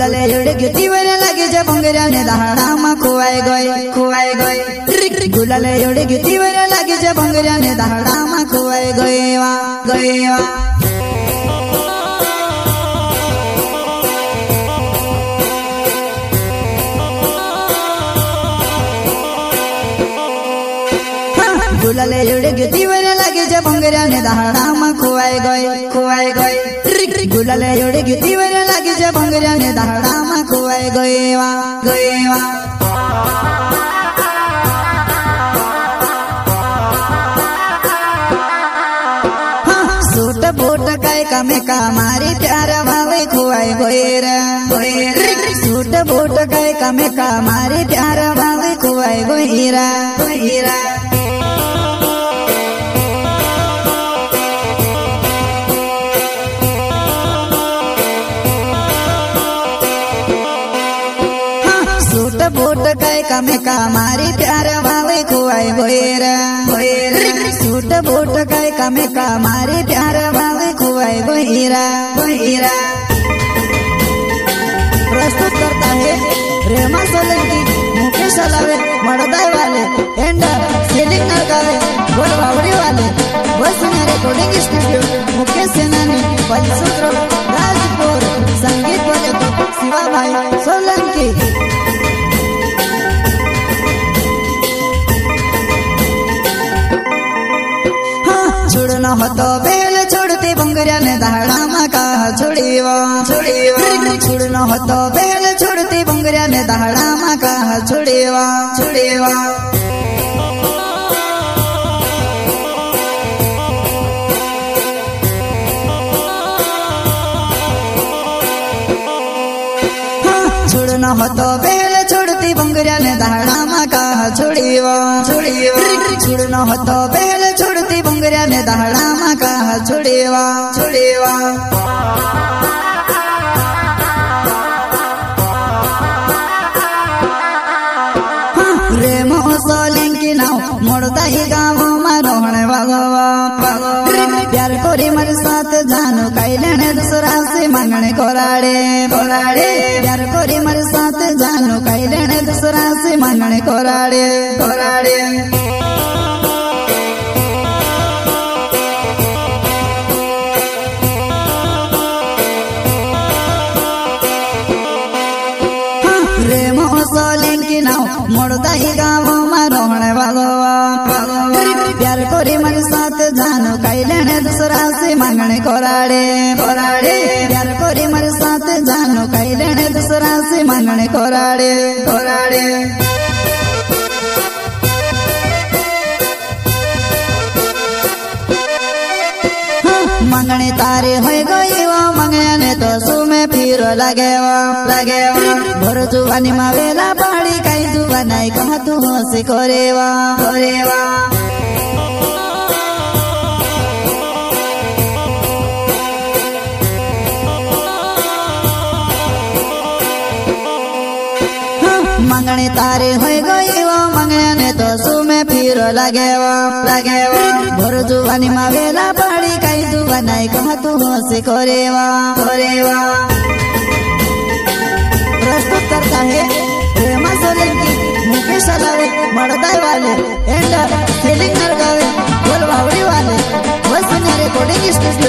गुलाले एवढे घेती वर लागे ज्या भोंगऱ्याने दहाडामा खुवाय गय गुलाले एवढे घेती वर लागे ज्या भोंगऱ्याने दहाडामा खुवाय गयवा गुलाले एवढे घेती वर लागे ज्या भोंगऱ्याने दहाडामा खुवाय गय गुलाले एवढे घेती वर लागे ज्या भोंगऱ्याने दहाडामा खुवाय गयवा सूट बूट काय कामे का मारी प्यार भावे खुवाय गयर सूट बूट काय कामे का मारी प्यार भावे खुवाय गयरा सूट बूट काय कामे का मारी प्यार भावे खुवाय गयर सूट बूट काय कामे का मारी प्यार भावे खुवाय गयरा प्रस्तुत करता है रेमा सोलंकी, मुकेश अलावे, मड़दाई वाले एंड सीलिंग नरगावे, गोल बावड़ी वाले वसुंधरा रिकॉर्डिंग स्टूडियो, मुकेश सेनानी, पंचसूत्र, राजपुर, संगीत वाले तो शिवा भाई सोलंकी। छोड़ना हो तो बेल छोड़ती भोंगऱ्याने दहाडामा का छोड़ीवा छोड़ना हो तो बेल छोड़ती भोंगऱ्याने दहाडामा का छोड़ीवा छोड़ना हो तो बेल छोड़ती भोंगऱ्याने दहाडामा का छोड़ीवा छोड़ना हो तो बेल छोड़ती भोंगऱ्याने दहाडामा का छोड़ीवा रेमो सोलंकी नाव मोड़दाई गाँव में रोहने वागवा प्यार कोरी मर साथ जानू कई लेने दूसरा से मांगने कोराड़े प्यार कोरी मर साथ जानू कई लेने दूसरा से मांगने कोराड़े रेमो सोलंकी नाव मोड़दाई गाँव में रोहने वागवा प्यार कोरी मर साथ जानू कई लेने दूसरा से मांगने कोराड़े प्यार कोरी मर साथ जानू कई लेने दूसरा से मांगने कोराड़े मंगने तारे हो गई वो मंगने तो सुमे फिर लगेवा भर जुवानी मा वेला पहाड़ी कई जुवानाई कहा तू से कोरेवा मंगने तारे हो गई वो मंगने तो सुमे फिर लगेवा भर जुवानी मा वेला पहाड़ी कई जुवानाई कहा तू से कोरेवा प्रस्तुत करता है रेमा सोलंकी, मुकेश अलावे, मड़दाई वाले एंड सीलिंग नरगावे, गोल बावड़ी वाले वसुंधरा रिकॉर्डिंग स्टूडियो।